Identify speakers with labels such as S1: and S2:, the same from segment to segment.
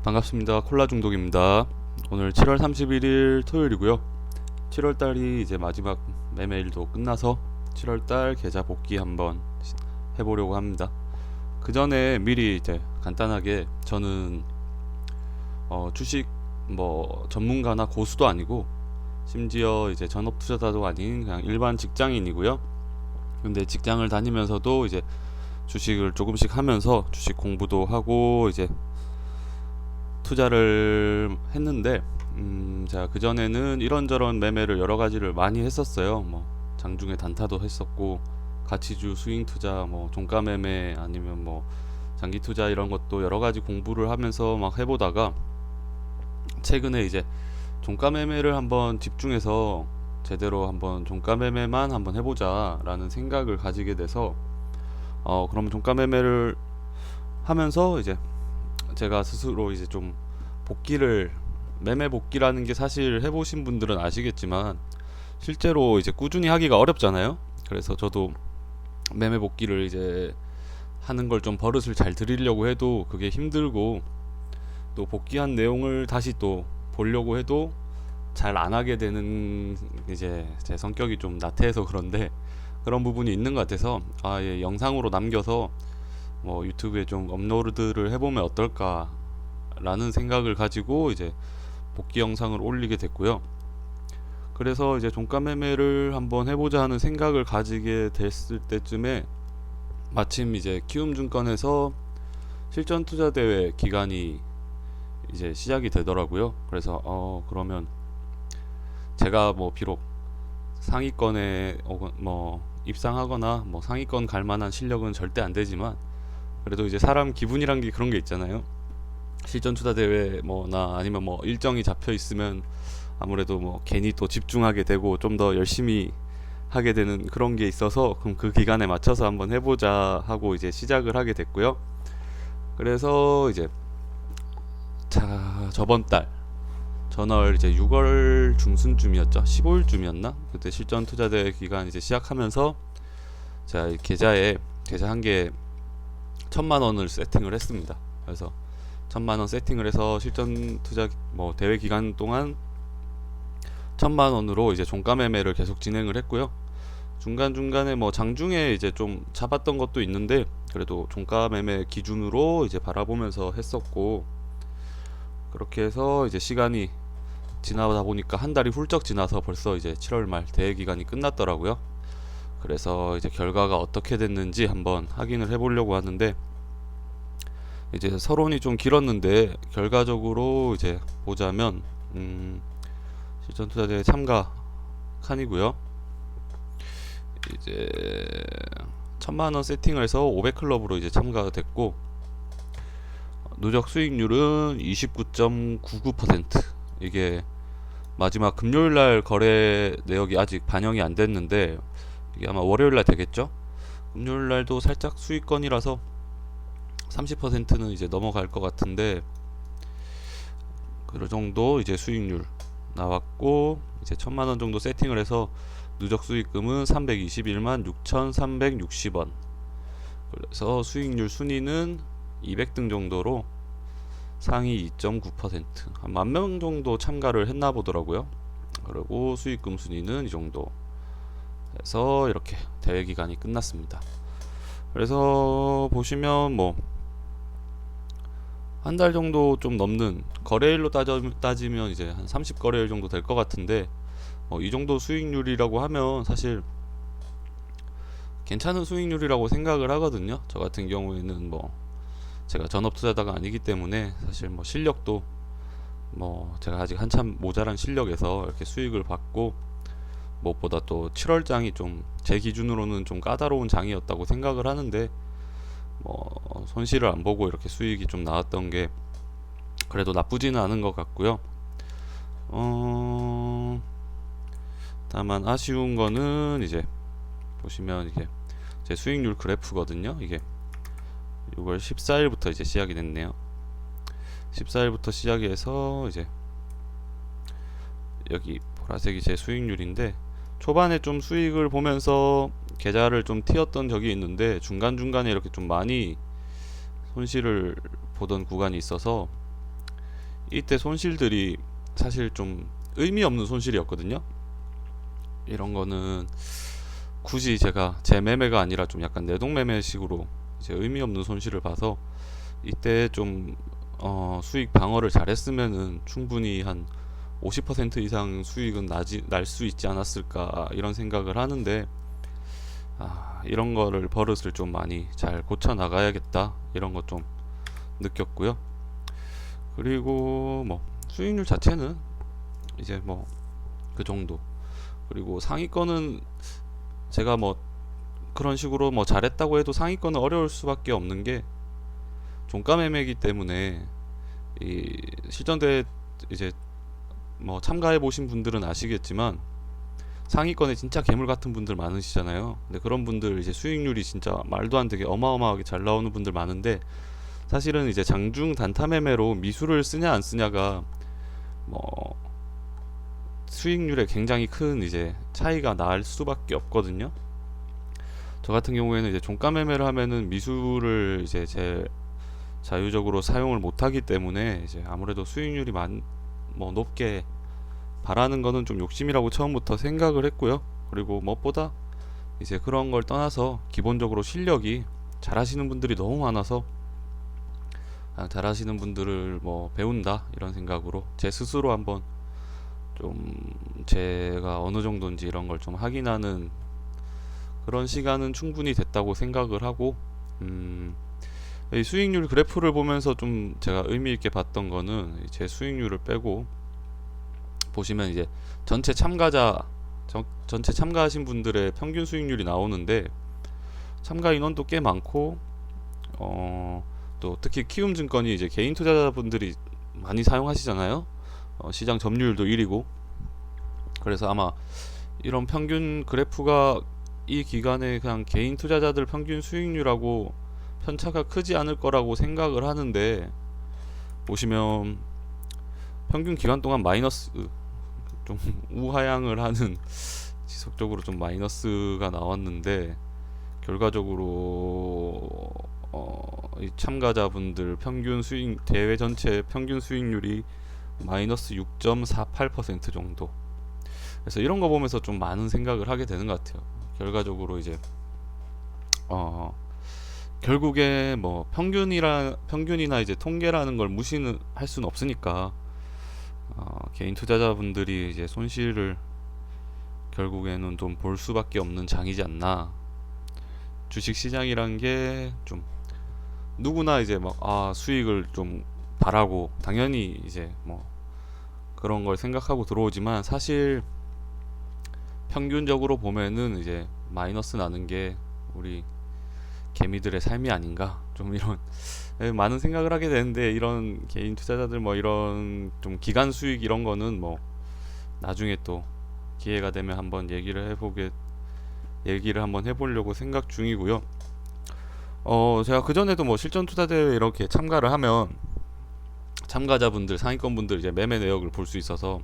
S1: 반갑습니다. 콜라 중독입니다. 오늘 7월 31일 토요일이고요. 7월달이 이제 마지막 매매일도 끝나서 7월달 계좌 복귀 한번 해보려고 합니다. 그 전에 미리 이제 간단하게 저는 주식 뭐 전문가나 고수도 아니고 심지어 이제 전업 투자자도 아닌 그냥 일반 직장인이고요. 근데 직장을 다니면서도 이제 주식을 조금씩 하면서 주식 공부도 하고 이제 투자를 했는데 제가 그전에는 이런저런 매매를 여러 가지를 많이 했었어요. 뭐 장중에 단타도 했었고 가치주 스윙 투자, 뭐 종가 매매 아니면 뭐 장기 투자 이런 것도 여러 가지 공부를 하면서 막 해보다가 최근에 이제 종가 매매를 한번 집중해서 제대로 한번 종가 매매만 한번 해보자라는 생각을 가지게 돼서 그러면 종가 매매를 하면서 이제 제가 스스로 이제 좀 복귀를 매매 복귀라는 게 사실 해보신 분들은 아시겠지만 실제로 이제 꾸준히 하기가 어렵잖아요. 그래서 저도 매매 복귀를 이제 하는 걸 좀 버릇을 잘 들이려고 해도 그게 힘들고 또 복귀한 내용을 다시 또 보려고 해도 잘 안 하게 되는 이제 제 성격이 좀 나태해서 그런데 그런 부분이 있는 것 같아서 예, 영상으로 남겨서 뭐 유튜브에 좀 업로드를 해보면 어떨까라는 생각을 가지고 이제 복귀 영상을 올리게 됐고요. 그래서 이제 종가 매매를 한번 해보자 하는 생각을 가지게 됐을 때쯤에 마침 이제 키움증권에서 실전 투자 대회 기간이 이제 시작이 되더라고요. 그래서 그러면 제가 뭐 비록 상위권에 뭐 입상하거나 뭐 상위권 갈 만한 실력은 절대 안 되지만 그래도 이제 사람 기분이란 게 그런 게 있잖아요. 실전 투자 대회 뭐나 아니면 뭐 일정이 잡혀 있으면 아무래도 뭐 괜히 또 집중하게 되고 좀 더 열심히 하게 되는 그런 게 있어서 그럼 그 기간에 맞춰서 한번 해보자 하고 이제 시작을 하게 됐고요. 그래서 이제 저번 달 전월 이제 6월 중순쯤이었죠. 15일쯤이었나? 그때 실전 투자 대회 기간 이제 시작하면서 제가 계좌 한 개 1,000만 원을 세팅을 했습니다. 그래서 1,000만 원 세팅을 해서 실전 투자 뭐 대회 기간 동안 1,000만 원으로 이제 종가 매매를 계속 진행을 했고요. 중간 중간에 뭐 장중에 이제 좀 잡았던 것도 있는데 그래도 종가 매매 기준으로 이제 바라보면서 했었고 그렇게 해서 이제 시간이 지나다 보니까 한 달이 훌쩍 지나서 벌써 이제 7월 말 대회 기간이 끝났더라고요. 그래서 이제 결과가 어떻게 됐는지 한번 확인을 해보려고 하는데 이제 서론이 좀 길었는데 결과적으로 이제 보자면 실전 투자대회 참가 칸이고요. 이제 1,000만 원 세팅을 해서 500클럽으로 이제 참가가 됐고 누적 수익률은 29.99%. 이게 마지막 금요일 날 거래 내역이 아직 반영이 안 됐는데 이게 아마 월요일 날 되겠죠? 금요일 날도 살짝 수익권이라서 30%는 이제 넘어갈 것 같은데 그 정도 이제 수익률 나왔고 이제 1,000만 원 정도 세팅을 해서 누적 수익금은 321만 6,360원. 그래서 수익률 순위는 200등 정도로 상위 2.9%, 한 10,000명 정도 참가를 했나 보더라고요. 그리고 수익금 순위는 이 정도 해서 이렇게 대회 기간이 끝났습니다. 그래서 보시면 뭐 한 달 정도 좀 넘는 거래일로 따지면 이제 한 30거래일 정도 될 것 같은데 이 정도 수익률이라고 하면 사실 괜찮은 수익률이라고 생각을 하거든요. 저 같은 경우에는 뭐 제가 전업 투자자가 아니기 때문에 사실 뭐 실력도 뭐 제가 아직 한참 모자란 실력에서 이렇게 수익을 받고 무엇보다 또 7월장이 좀 제 기준으로는 좀 까다로운 장이었다고 생각을 하는데 뭐 손실을 안 보고 이렇게 수익이 좀 나왔던 게 그래도 나쁘지는 않은 것 같고요. 다만 아쉬운 거는 이제 보시면 이게 제 수익률 그래프거든요. 이게 6월 14일부터 이제 시작이 됐네요. 14일부터 시작이 해서 이제 여기 보라색이 제 수익률인데 초반에 좀 수익을 보면서 계좌를 좀 튀었던 적이 있는데 중간중간에 이렇게 좀 많이 손실을 보던 구간이 있어서 이때 손실들이 사실 좀 의미 없는 손실이었거든요. 이런 거는 굳이 제가 제 매매가 아니라 좀 약간 내동 매매식으로 이제 의미 없는 손실을 봐서 이때 좀 수익 방어를 잘했으면은 충분히 한 50% 이상 수익은 날 수 있지 않았을까 이런 생각을 하는데, 이런 거를 버릇을 좀 많이 잘 고쳐 나가야겠다 이런 거 좀 느꼈고요. 그리고 뭐 수익률 자체는 이제 뭐 그 정도. 그리고 상위권은 제가 뭐 그런 식으로 뭐 잘했다고 해도 상위권은 어려울 수밖에 없는 게 종가 매매이기 때문에, 이 실전대 이제 뭐 참가해 보신 분들은 아시겠지만 상위권에 진짜 괴물 같은 분들 많으시잖아요. 근데 그런 분들 이제 수익률이 진짜 말도 안 되게 어마어마하게 잘 나오는 분들 많은데, 사실은 이제 장중 단타 매매로 미수를 쓰냐 안 쓰냐가 뭐 수익률에 굉장히 큰 이제 차이가 날 수밖에 없거든요. 저 같은 경우에는 이제 종가 매매를 하면은 미수를 이제 제 자유적으로 사용을 못하기 때문에 이제 아무래도 수익률이 뭐 높게 바라는 거는 좀 욕심이라고 처음부터 생각을 했고요. 그리고 무엇보다 이제 그런 걸 떠나서 기본적으로 실력이 잘하시는 분들이 너무 많아서, 잘하시는 분들을 뭐 배운다 이런 생각으로 제 스스로 한번 좀 제가 어느 정도인지 이런 걸 좀 확인하는 그런 시간은 충분히 됐다고 생각을 하고, 이 수익률 그래프를 보면서 좀 제가 의미 있게 봤던 거는, 제 수익률을 빼고 보시면 이제 전체 참가하신 분들의 평균 수익률이 나오는데, 참가 인원도 꽤 많고, 또 특히 키움증권이 이제 개인 투자자분들이 많이 사용하시잖아요. 시장 점유율도 1위고. 그래서 아마 이런 평균 그래프가 이 기간에 그냥 개인 투자자들 평균 수익률하고 편차가 크지 않을 거라고 생각을 하는데, 보시면 평균 기간 동안 마이너스, 좀 우하향을 하는 지속적으로 좀 마이너스가 나왔는데, 결과적으로 이 참가자분들 평균 수익 대회 전체 평균 수익률이 마이너스 6.48% 정도. 그래서 이런 거 보면서 좀 많은 생각을 하게 되는 것 같아요. 결과적으로 이제 결국에 뭐 평균이나 이제 통계라는 걸 무시는 할 수는 없으니까, 개인 투자자분들이 이제 손실을 결국에는 좀 볼 수밖에 없는 장이지 않나. 주식 시장이란 게 좀 누구나 이제 막 수익을 좀 바라고 당연히 이제 뭐 그런 걸 생각하고 들어오지만, 사실 평균적으로 보면은 이제 마이너스 나는 게 우리 개미들의 삶이 아닌가, 좀 이런 많은 생각을 하게 되는데, 이런 개인 투자자들 뭐 이런 좀 기간 수익 이런 거는 뭐 나중에 또 기회가 되면 한번 얘기를 한번 해보려고 생각 중이고요. 제가 그전에도 뭐 실전 투자 대회 이렇게 참가를 하면 참가자분들 상위권분들 이제 매매 내역을 볼 수 있어서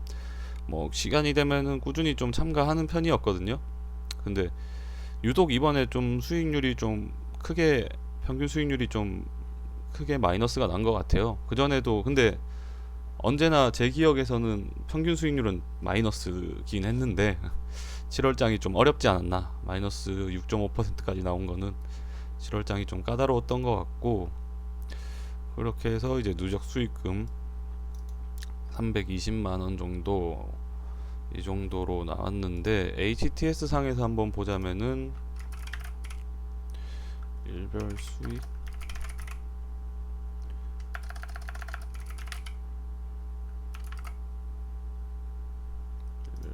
S1: 뭐 시간이 되면은 꾸준히 좀 참가하는 편이었거든요. 근데 유독 이번에 좀 수익률이 좀 크게 평균 수익률이 좀 크게 마이너스가 난 것 같아요. 그전에도 근데 언제나 제 기억에서는 평균 수익률은 마이너스긴 했는데 7월장이 좀 어렵지 않았나. 마이너스 6.5%까지 나온 거는 7월장이 좀 까다로웠던 것 같고, 그렇게 해서 이제 누적 수익금 320만원 정도 이 정도로 나왔는데, HTS 상에서 한번 보자면은 일별 수익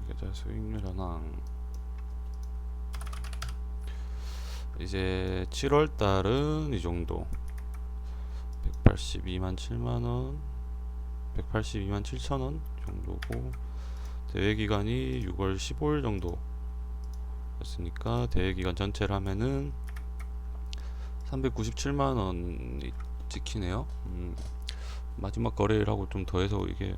S1: 계좌 수익률 현황, 이제 7월 달은 이 정도 182만 7만원 182만 7천원 정도고, 대회 기간이 6월 15일 정도 였으니까 대회 기간 전체를 하면은 397만원이 찍히네요. 마지막 거래일하고 좀 더해서 이게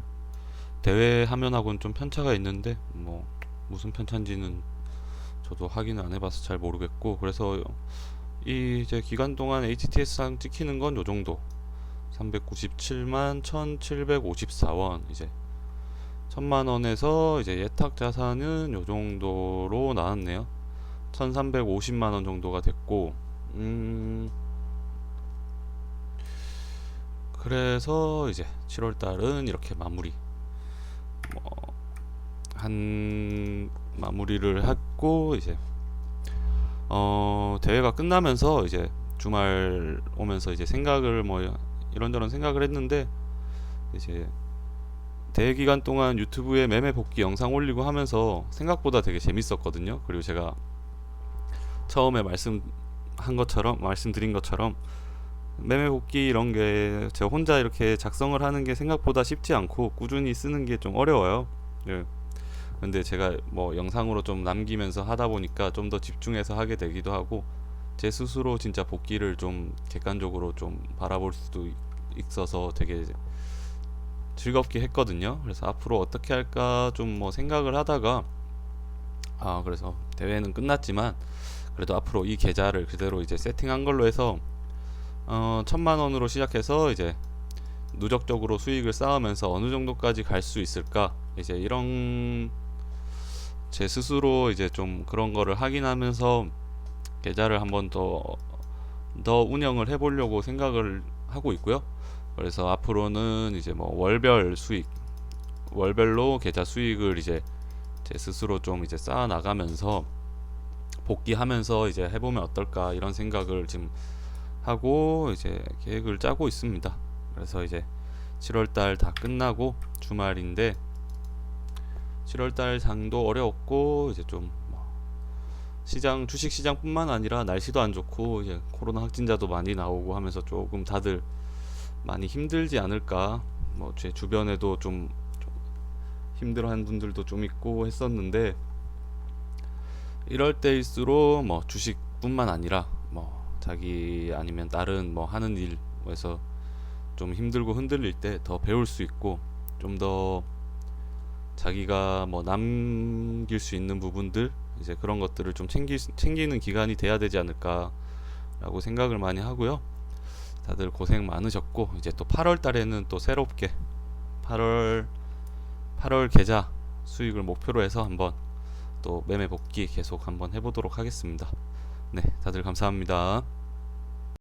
S1: 대회 화면하고는 좀 편차가 있는데, 뭐 무슨 편차인지는 저도 확인을 안 해봐서 잘 모르겠고, 그래서 이 이제 기간 동안 HTS상 찍히는 건 요 정도 397만 1754원. 이제 1000만원에서 이제 예탁 자산은 요 정도로 나왔네요. 1350만원 정도가 됐고, 그래서 이제 7월달은 이렇게 마무리를 했고, 이제 대회가 끝나면서 이제 주말 오면서 이제 생각을 이런저런 생각을 했는데, 이제 대회 기간 동안 유튜브에 매매 복귀 영상 올리고 하면서 생각보다 되게 재밌었거든요. 그리고 제가 처음에 말씀드린 것처럼 매매 복귀 이런 게 제가 혼자 이렇게 작성을 하는 게 생각보다 쉽지 않고 꾸준히 쓰는 게 좀 어려워요. 예. 근데 제가 뭐 영상으로 좀 남기면서 하다 보니까 좀 더 집중해서 하게 되기도 하고, 제 스스로 진짜 복귀를 좀 객관적으로 좀 바라볼 수도 있어서 되게 즐겁게 했거든요. 그래서 앞으로 어떻게 할까 좀 생각을 하다가, 그래서 대회는 끝났지만 그래도 앞으로 이 계좌를 그대로 이제 세팅한 걸로 해서 1000만원으로 시작해서 이제 누적적으로 수익을 쌓으면서 어느 정도까지 갈 수 있을까, 이제 이런 제 스스로 이제 좀 그런 거를 확인하면서 계좌를 한번 더 운영을 해보려고 생각을 하고 있고요. 그래서 앞으로는 이제 월별로 계좌 수익을 이제 제 스스로 좀 이제 쌓아 나가면서 복귀하면서 이제 해보면 어떨까, 이런 생각을 지금 하고 이제 계획을 짜고 있습니다. 그래서 이제 7월달 다 끝나고 주말인데, 7월달 장도 어려웠고, 이제 좀 주식 시장뿐만 아니라 날씨도 안 좋고 이제 코로나 확진자도 많이 나오고 하면서 조금 다들 많이 힘들지 않을까, 제 주변에도 좀 힘들어하는 분들도 좀 있고 했었는데, 이럴 때일수록 주식뿐만 아니라 자기 아니면 다른 하는 일에서 좀 힘들고 흔들릴 때 더 배울 수 있고, 좀 더 자기가 남길 수 있는 부분들, 이제 그런 것들을 좀 챙기는 기간이 돼야 되지 않을까 라고 생각을 많이 하고요. 다들 고생 많으셨고, 이제 또 8월 달에는 또 새롭게 8월 계좌 수익을 목표로 해서 한번 또 매매 복귀 계속 한번 해보도록 하겠습니다. 네, 다들 감사합니다.